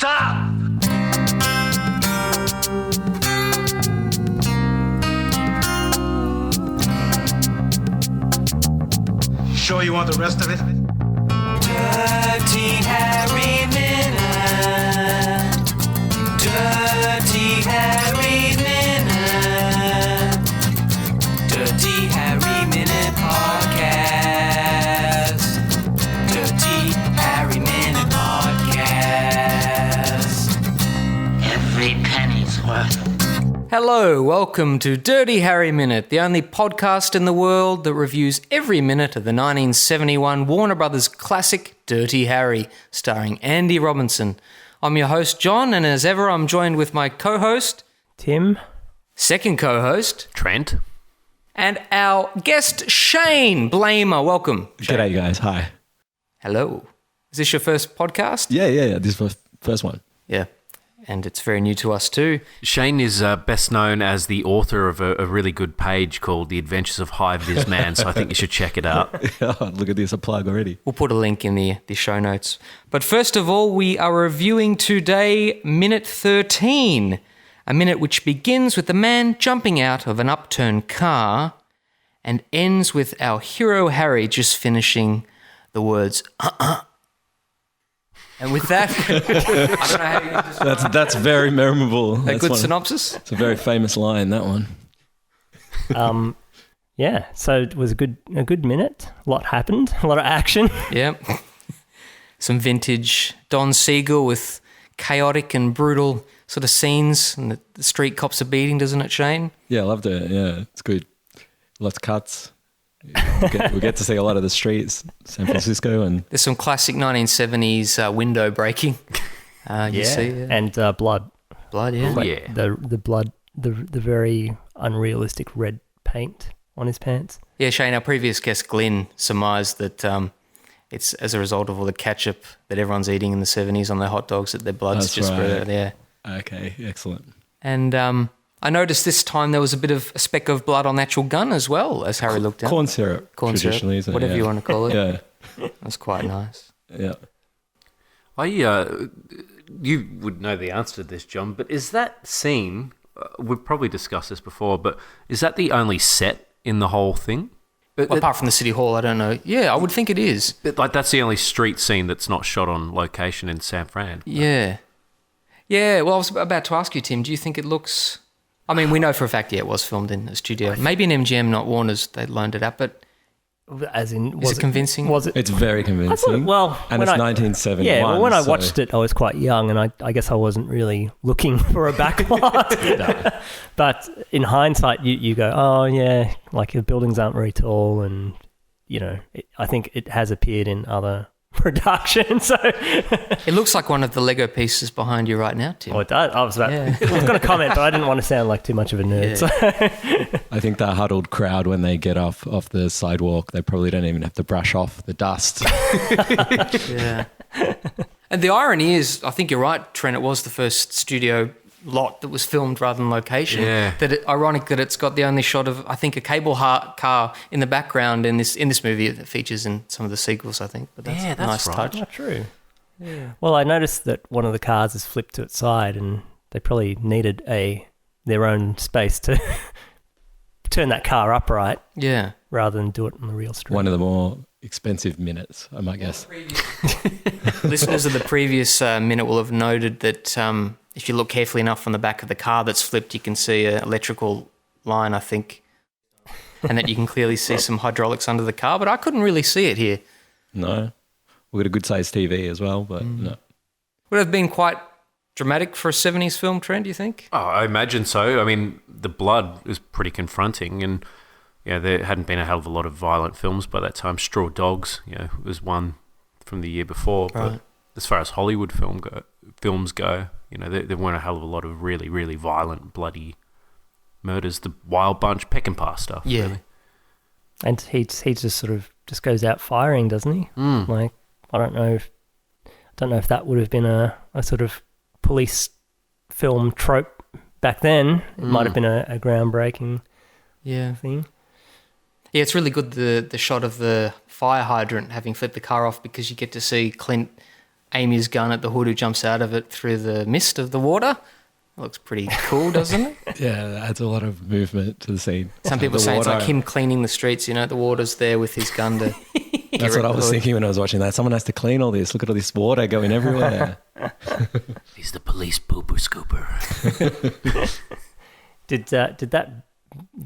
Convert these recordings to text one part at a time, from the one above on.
Stop! Sure you want the rest of it? Dirty Harry Minute. Dirty Harry Minute. Dirty Harry Minute Podcast. Dirty Harry Minute Podcast. Every penny's worth. Hello, welcome to Dirty Harry Minute, the only podcast in the world that reviews every minute of the 1971 Warner Brothers classic Dirty Harry, starring Andy Robinson. I'm your host, John, and as ever, I'm joined with my co-host, Tim. second co-host, Trent. and our guest, Shane Blamer. Welcome, Shane. G'day, guys. Hi. Hello. Is this your first podcast? Yeah. This is the first one. Yeah. And it's very new to us too. Shane is best known as the author of a really good page called The Adventures of High Vis Man, so I think you should check it out. Oh, look at this, a plug already. We'll put a link in the show notes. But first of all, we are reviewing today minute 13, a minute which begins with the man jumping out of an upturned car and ends with our hero Harry just finishing the words, And with that, I don't know how you describe That's very memorable. a That's good one- synopsis. It's a very famous line, that one. Yeah, so it was a good minute. A lot happened, a lot of action. Yeah. Some vintage Don Siegel with chaotic and brutal sort of scenes, and the street cops are beating, doesn't it, Shane? Yeah, I loved it. Yeah, it's good. Lots of cuts. We get to see a lot of the streets, San Francisco, and There's some classic 1970s window breaking. You see And blood. blood, yeah. Oh, yeah. The blood, the very unrealistic red paint on his pants. Yeah, Shane, our previous guest, Glenn, surmised that it's as a result of all the ketchup that everyone's eating in the 70s on their hot dogs that their blood's That's just spread right. out there. okay, excellent. And I noticed this time there was a bit of a speck of blood on the actual gun as well, as Harry looked down. Corn syrup, Corn syrup, traditionally, isn't it? whatever Yeah. you want to call it. Yeah, That's quite nice. yeah. You would know the answer to this, John, but is that scene, we've probably discussed this before, but is that the only set in the whole thing? Well, apart from the City Hall, I don't know. Yeah, I would think it is. Like, that's the only street scene that's not shot on location in San Fran. Yeah. Yeah, well, I was about to ask you, Tim, do you think it looks... I mean, we know for a fact, it was filmed in a studio. Maybe in MGM, not Warner's, they loaned it up, but As in, is it convincing? Was it? It's very I thought, convincing. well, and when it's I- 1971. Yeah, well, when I so- watched it, I was quite young, and I guess I wasn't really looking for a backlot. But in hindsight, you go, oh yeah, like the buildings aren't very tall, and I think it has appeared in other productions. So It looks like one of the Lego pieces behind you right now, Tim. it does. I was about. Yeah. I was going to comment, but I didn't want to sound like too much of a nerd. Yeah. So. I think the huddled crowd, when they get off the sidewalk, they probably don't even have to brush off the dust. Yeah. And the irony is, I think you're right, Trent, it was the first studio lot that was filmed rather than location. Yeah. Ironic that it's got the only shot of, I think, a cable car in the background in this movie that features in some of the sequels, I think. But that's Yeah, a that's nice right. touch. Not true. Yeah. Well, I noticed that one of the cars is flipped to its side, and they probably needed their own space to turn that car upright Yeah. rather than do it on the real street. One of the more expensive minutes, I might guess. Listeners of the previous minute will have noted that if you look carefully enough on the back of the car that's flipped, you can see an electrical line, I think, and that you can clearly see some hydraulics under the car, but I couldn't really see it here. No. We've got a good sized TV as well, but no. Would have been quite dramatic for a 70s film, Trent, do you think? Oh, I imagine so. I mean, the blood is pretty confronting, and there hadn't been a hell of a lot of violent films by that time. Straw Dogs, was one from the year before. Right. But as far as Hollywood films go, there weren't a hell of a lot of really, really violent, bloody murders. The Wild Bunch, Peckinpah stuff. Yeah. Really. And he just sort of just goes out firing, doesn't he? Like, I don't know if that would have been a sort of police film trope back then. It might have been a groundbreaking Yeah. thing. Yeah, it's really good, the shot of the fire hydrant having flipped the car off, because you get to see Clint aim his gun at the hood who jumps out of it through the mist of the water. It looks pretty cool, doesn't it? Yeah, that adds a lot of movement to the scene. Some people The say it's like water- him cleaning the streets, you know, the water's there with his gun to... That's what I was hood. thinking when I was watching that. Someone has to clean all this. Look at all this water going everywhere. He's the police pooper scooper. Did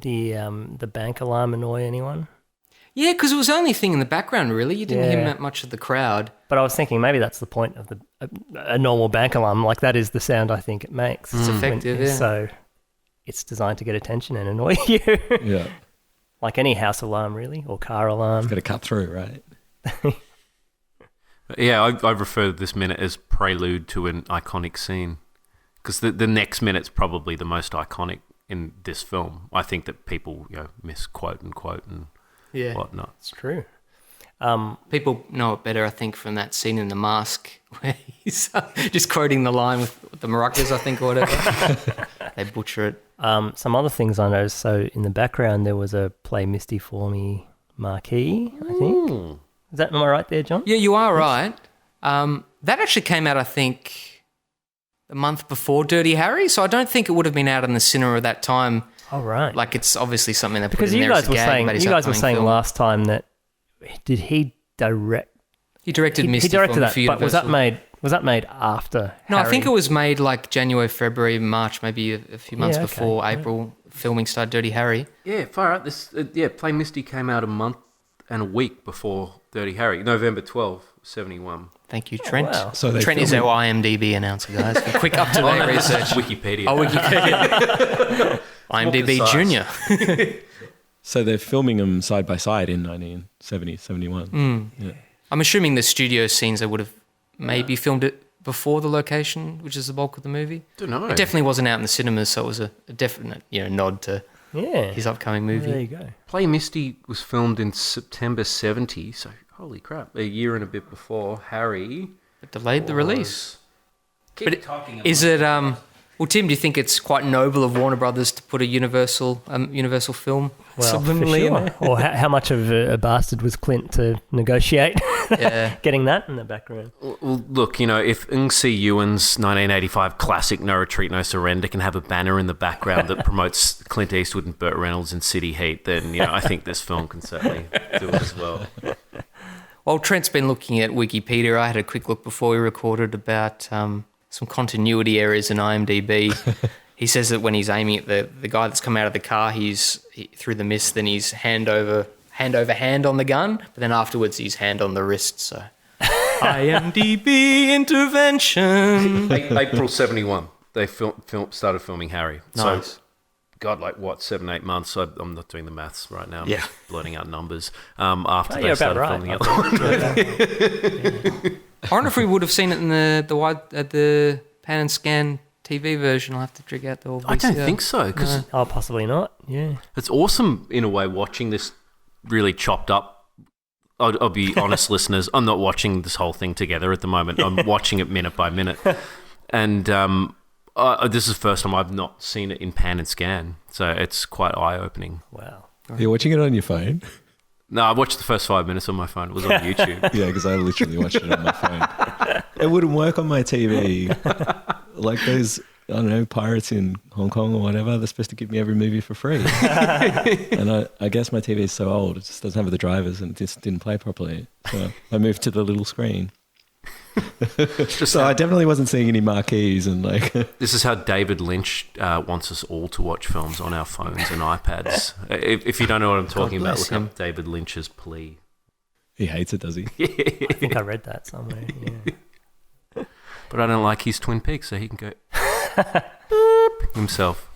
the bank alarm annoy anyone? Yeah, because it was the only thing in the background, really. You didn't hear Yeah. that much of the crowd. But I was thinking maybe that's the point of a normal bank alarm. Like that is the sound I think it makes. It's effective, yeah. So it's designed to get attention and annoy you. Yeah. Like any house alarm, really, or car alarm. Got to cut through, right? Yeah, I refer to this minute as prelude to an iconic scene. Because the next minute's probably the most iconic in this film. I think that people, misquote and quote and whatnot. It's true. People know it better, I think, from that scene in The Mask where he's just quoting the line with the maracas, I think, or whatever. They butcher it. Some other things I noticed. So in the background, there was a Play Misty for Me marquee, I think. Am I right there, John? Yeah, you are right. That actually came out, I think, the month before Dirty Harry, so I don't think it would have been out in the cinema at that time. Oh, right. Like, it's obviously something that put Because in you there as guys a were gag saying about his were upcoming saying film. last time that did he direct? He directed Misty He directed for that, for but was that Universal. made after? No, I think it Harry? was made like January, February, March, maybe a few months Yeah, okay. before April filming started Dirty Harry. Yeah, far out. Play Misty came out a month and a week before Dirty Harry. November 12, 71. Thank you, Trent. wow. So they Trent is filmed our IMDb announcer, guys. For quick up-to-date research. Wikipedia. Oh, Wikipedia. IMDb concise. Junior. So they're filming them side by side in 1970, 71. Yeah. I'm assuming the studio scenes they would have maybe filmed it before the location, which is the bulk of the movie. Don't know. It definitely wasn't out in the cinemas, so it was a definite nod to Yeah. his upcoming movie. There you go. Play Misty was filmed in September 70, so holy crap, a year and a bit before Harry. It delayed the release. Keep But talking is it? Well, Tim, do you think it's quite noble of Warner Brothers to put a Universal film Well, for subliminally in sure. there? Or how much of a bastard was Clint to negotiate Yeah. getting that in the background? Well, look, if Ng See Ewan's 1985 classic No Retreat, No Surrender can have a banner in the background that promotes Clint Eastwood and Burt Reynolds in City Heat, then I think this film can certainly do it as well. While Trent's been looking at Wikipedia, I had a quick look before we recorded about some continuity errors in IMDb. He says that when he's aiming at the guy that's come out of the car, through the mist, then he's hand over hand on the gun, but then afterwards he's hand on the wrist. So IMDb intervention. April 71, they started filming Harry. Nice. So, God, 7-8 months. So I'm not doing the maths right now. I'm Yeah. just blurting out numbers. After You're they started about filming right. it. I wonder if we would have seen it in the pan and scan TV version. I'll have to dig out the old I don't VCR. think so, because Oh, possibly not. Yeah. it's awesome in a way watching this really chopped up. I'll be honest, listeners, I'm not watching this whole thing together at the moment. I'm watching it minute by minute. And this is the first time I've not seen it in pan and scan. So it's quite eye-opening. Wow. You're watching it on your phone? No, I watched the first 5 minutes on my phone. It was on YouTube. Yeah, because I literally watched it on my phone. It wouldn't work on my TV. Like those, I don't know, pirates in Hong Kong or whatever, they're supposed to give me every movie for free. And I guess my TV is so old, it just doesn't have the drivers and it just didn't play properly. So I moved to the little screen. So I definitely wasn't seeing any marquees and This is how David Lynch wants us all to watch films on our phones and iPads. If you don't know what I'm talking about, bless look him. up David Lynch's plea. he hates it, does he? I think I read that somewhere. Yeah. But I don't like his Twin Peaks, so he can go boop himself.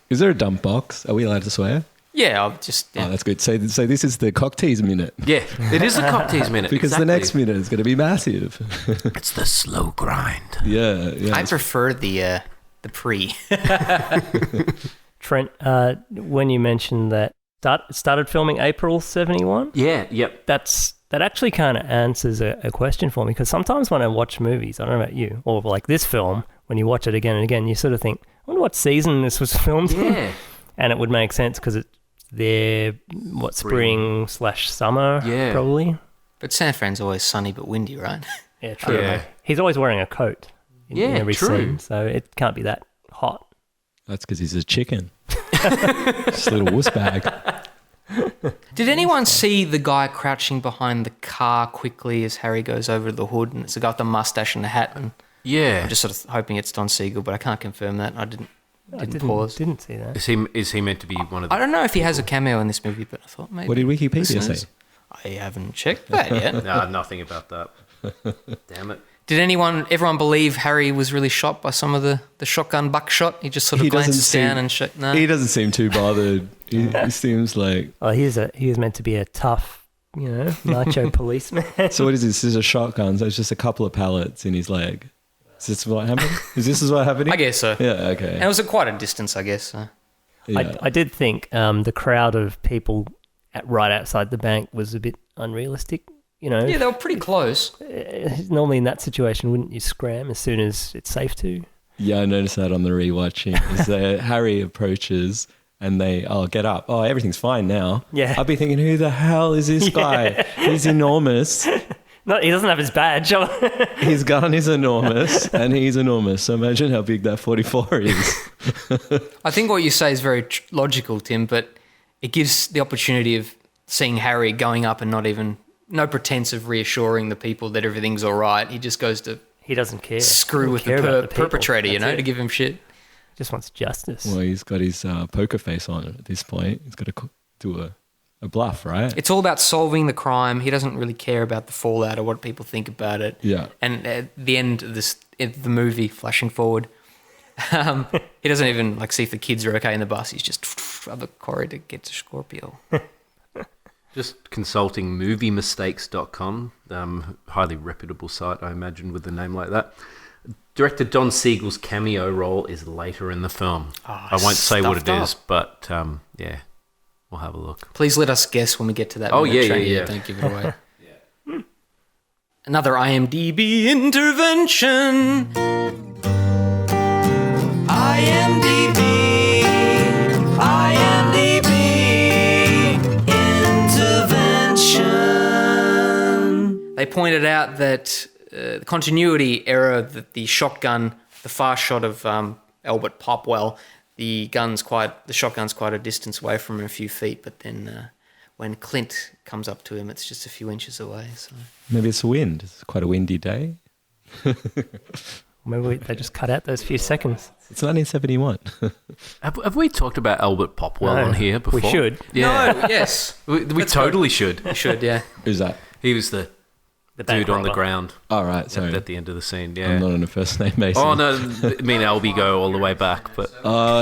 Is there a dump box? Are we allowed to swear? Yeah, I'll just. Oh, that's good. So this is the cocktease minute. Yeah, it is a cocktails minute. Because exactly. the next minute is going to be massive. It's the slow grind. Yeah. I prefer the pre. Trent, when you mentioned that started filming April 71, Yeah, yep. that actually kind of answers a question for me, because sometimes when I watch movies, I don't know about you, or like this film, when you watch it again and again, you sort of think, I wonder what season this was filmed in. Yeah. And it would make sense because it's spring/summer, Yeah. probably. But San Fran's always sunny but windy, right? Yeah, true. Yeah. He's always wearing a coat in Yeah, every true. scene, so it can't be that hot. That's because he's a chicken. Just a little wuss bag. Did anyone see the guy crouching behind the car quickly as Harry goes over to the hood, and it's a guy with the mustache and the hat? And Yeah. I'm just sort of hoping it's Don Siegel, but I can't confirm that. I didn't pause. Didn't see that. Is he meant to be one of the... I don't know if he has a cameo in this movie, but I thought maybe. What did Wikipedia listeners- say? I haven't checked that yet. Nah, nothing about that. Damn it. Did everyone believe Harry was really shot by some of the shotgun buckshot? He just sort of glances down and shit. No. He doesn't seem too bothered. He seems like... Oh, he is meant to be a tough, macho policeman. So what is this? This is a shotgun, so it's just a couple of pellets in his leg. Is this what happened? Is this what happened? I guess so. Yeah, okay. And it was at quite a distance, I guess. So. Yeah. I did think the crowd of people right outside the bank was a bit unrealistic. Yeah, they were pretty close. Normally in that situation, wouldn't you scram as soon as it's safe to? Yeah, I noticed that on the rewatching. Is that Harry approaches and they, get up. Oh, everything's fine now. Yeah. I'd be thinking, who the hell is this guy? He's enormous. No, he doesn't have his badge. His gun is enormous and he's enormous. So imagine how big that 44 is. I think what you say is very logical, Tim, but it gives the opportunity of seeing Harry going up and no pretense of reassuring the people that everything's all right. He just goes to He doesn't care. screw with Doesn't care about the people. perpetrator, That's to it. give him shit. Just wants justice. Well, he's got his poker face on at this point. He's got to do a bluff, right? It's all about solving the crime. He doesn't really care about the fallout or what people think about it. Yeah. And at the end of the movie, flashing forward, he doesn't even see if the kids are okay in the bus. He's just up the corridor to get to Scorpio. Just consulting moviemistakes.com, highly reputable site, I imagine, with a name like that. Director Don Siegel's cameo role is later in the film. I won't say what it stuffed is, but yeah, we'll have a look. Please let us guess when we get to that. Oh, minute, yeah, Shane. yeah. Don't give it away. Another IMDb intervention. IMDb intervention. They pointed out that the continuity error, that the shotgun, the far shot of Albert Popwell, the shotgun's quite a distance away from him, a few feet, but then when Clint comes up to him, it's just a few inches away. So Maybe it's the wind. It's quite a windy day. Maybe they just cut out those few seconds. It's 1971. Have we talked about Albert Popwell No, on here before? we should. Yeah. No, yes, We totally should. you should, yeah. Who's that? He was the bank dude on the robber. ground All right, sorry. at the end of the scene. I'm Yeah. not on a first name basis. Oh, no, me and Albie go all the way back, but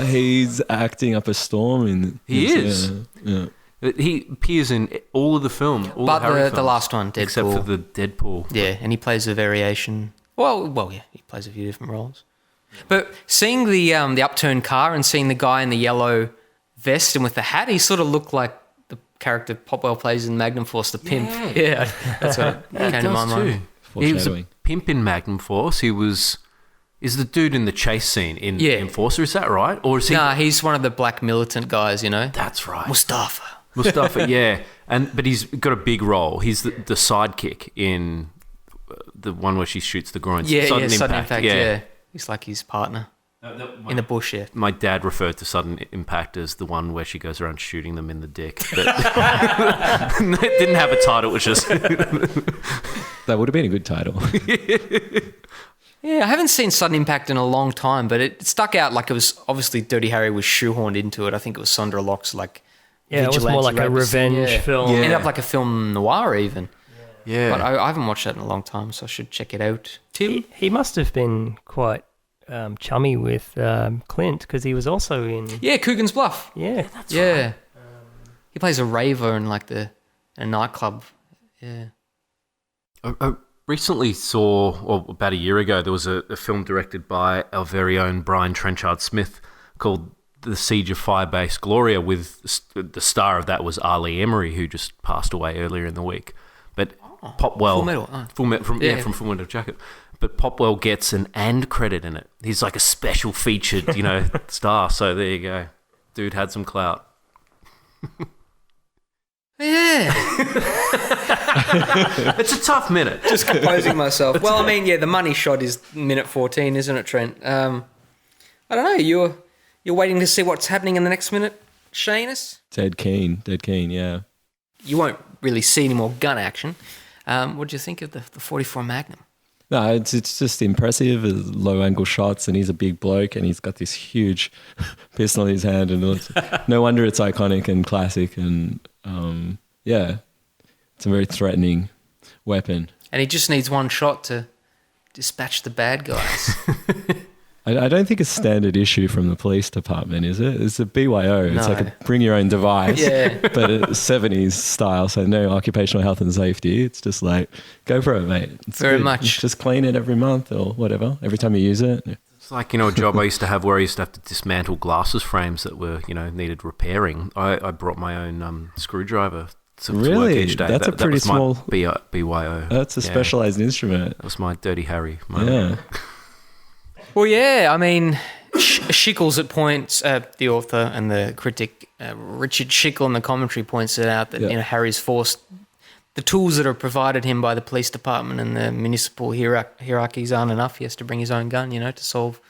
He's acting up a storm in. He is. Yeah. he appears in all of the film. All But the Harry the films, last one, Deadpool. except for the Deadpool. Yeah, and he plays a variation. Well, yeah, he plays a few different roles. But seeing the upturned car and seeing the guy in the yellow vest and with the hat, he sort of looked like the character Popwell plays in Magnum Force, the pimp. Yeah, that's what Yeah, came it to my does mind. too. He was a Foreshadowing. pimp in Magnum Force. Is the dude in the chase scene in Yeah. Enforcer, is that right? Or is he... Nah, he's one of the black militant guys, That's right. Mustafa. Mustafa, yeah. But he's got a big role. He's the sidekick in the one where she shoots the groin. Yeah, sudden impact. Yeah. He's like his partner in the bush, yeah. My dad referred to Sudden Impact as the one where she goes around shooting them in the dick. But it didn't have a title, it was just... That would have been a good title. Yeah, I haven't seen Sudden Impact in a long time, but it stuck out like it was obviously Dirty Harry was shoehorned into it. I think it was Sandra Locke's Yeah, it was more like a vigilante rapist. revenge Yeah. film. Yeah. Ended up like a film noir even. Yeah. But I haven't watched that in a long time, so I should check it out. Tim? He must have been quite chummy with Clint because he was also in. Yeah, Coogan's Bluff. Yeah, Yeah. He plays a raver in like a nightclub. Yeah. I recently saw, or about a year ago, there was a film directed by our very own Brian Trenchard Smith called The Siege of Firebase Gloria, with the star of that was Ali Emery, who just passed away earlier in the week. But Popwell... Full Metal, oh. From Full Metal Jacket. But Popwell gets an "and" credit in it. He's like a special featured, star. So there you go. Dude had some clout. Yeah. It's a tough minute. Just composing myself. Well, I mean, yeah, the money shot is minute 14, isn't it, Trent? I don't know. You're waiting to see what's happening in the next minute, Shanus? Dead keen, yeah. You won't really see any more gun action. What do you think of the 44 Magnum? No, it's just impressive. Low angle shots, and he's a big bloke, and he's got this huge pistol in his hand, and no wonder it's iconic and classic. And yeah, it's a very threatening weapon. And he just needs one shot to dispatch the bad guys. I don't think it's standard issue from the police department, is it? It's a BYO. It's No. like a bring your own device, Yeah. but it's 70s style, so no occupational health and safety. It's just like, go for it, mate. It's Very good. much. Just clean it every month or whatever, every time you use it. It's like, a job I used to have where I used to have to dismantle glasses frames that were, needed repairing. I brought my own screwdriver to work Really? each day. That's a pretty that was small- my BYO. That's a Yeah. specialized instrument. That was my Dirty Harry moment. Yeah. Well, yeah, I mean, Schickles at points, the author and the critic, Richard Schickel in the commentary points it out that Yeah. Harry's forced the tools that are provided him by the police department and the municipal hierarchies aren't enough. He has to bring his own gun, to solve.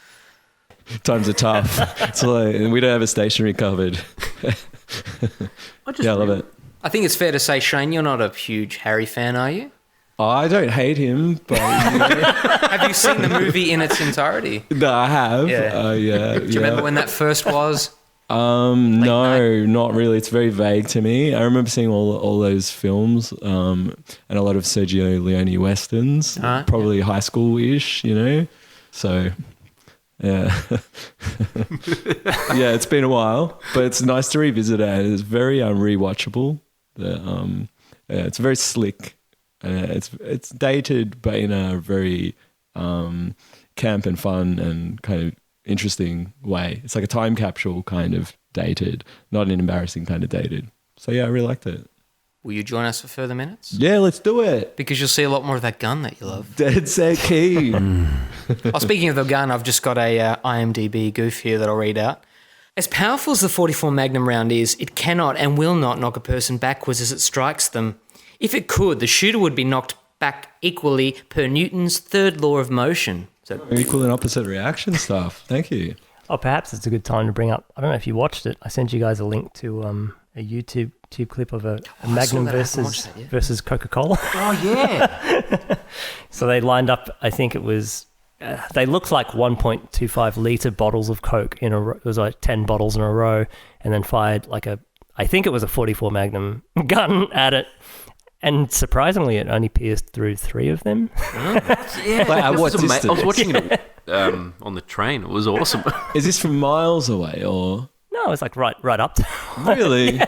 Times are tough. It's like, we don't have a stationary cupboard. I love it. I think it's fair to say, Shane, you're not a huge Harry fan, are you? I don't hate him, but Have you seen the movie in its entirety? no, I have. Yeah. Yeah. Do you remember when that first was? No, not really. It's very vague to me. I remember seeing all those films and a lot of Sergio Leone westerns, Right. probably high school-ish, So, yeah. Yeah, it's been a while, but it's nice to revisit it. And it's very rewatchable. It's very slick. It's dated, but in a very camp and fun and kind of interesting way. It's like a time capsule kind of dated, not an embarrassing kind of dated. So yeah, I really liked it. Will you join us for further minutes? Yeah, let's do it. Because you'll see a lot more of that gun that you love. Dead set keen. Oh, speaking of the gun, I've just got a IMDb goof here that I'll read out. As powerful as the 44 Magnum round is, it cannot and will not knock a person backwards as it strikes them. If it could, the shooter would be knocked back equally per Newton's third law of motion. So, Equal and opposite reaction stuff. Thank you. Oh, perhaps it's a good time to bring up. I don't know if you watched it. I sent you guys a link to a YouTube clip of a Magnum that. I haven't watched that yet. versus Coca-Cola. oh, yeah. So they lined up. I think it was. They looked like 1.25 liter bottles of Coke in a row. It was like 10 bottles in a row, and then fired I think it was a 44 Magnum gun at it. And surprisingly, it only pierced through 3 of them. Yeah, Like, at this what was I was distance? watching it on the train. It was awesome. Is this from miles away or No, it was like right up to. really?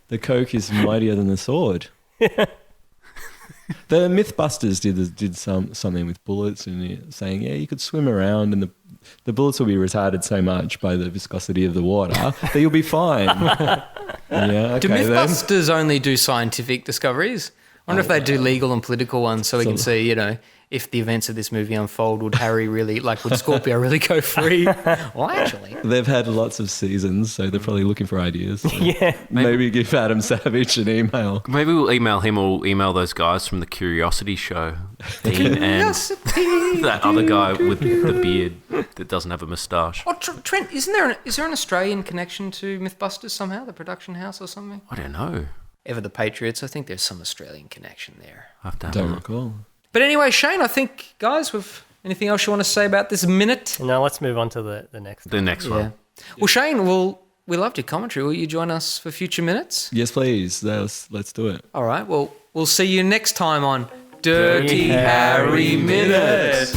The Coke is mightier than the sword. The Mythbusters did something with bullets and saying, yeah, you could swim around and the bullets will be retarded so much by the viscosity of the water that you'll be fine. Yeah, Do okay then. Mythbusters only do scientific discoveries? I wonder if they do legal and political ones so we can see, if the events of this movie unfold, would Harry really, would Scorpio really go free? Well, actually. They've had lots of seasons, so they're probably looking for ideas. So Yeah. maybe give Adam Savage an email. Maybe we'll email him or we'll email those guys from the Curiosity Show. Dean and that other guy with the beard that doesn't have a moustache. Oh, Trent, is there an Australian connection to Mythbusters somehow, the production house or something? I don't know. Ever the Patriots, I think there's some Australian connection there. I have to have a Don't look. recall. But anyway, Shane, I think, guys, anything else you want to say about this minute? No, let's move on to the next. The next one. Well, Shane, we loved your commentary. Will you join us for future minutes? Yes, please. Let's do it. All right. Well, we'll see you next time on Dirty Harry Minute.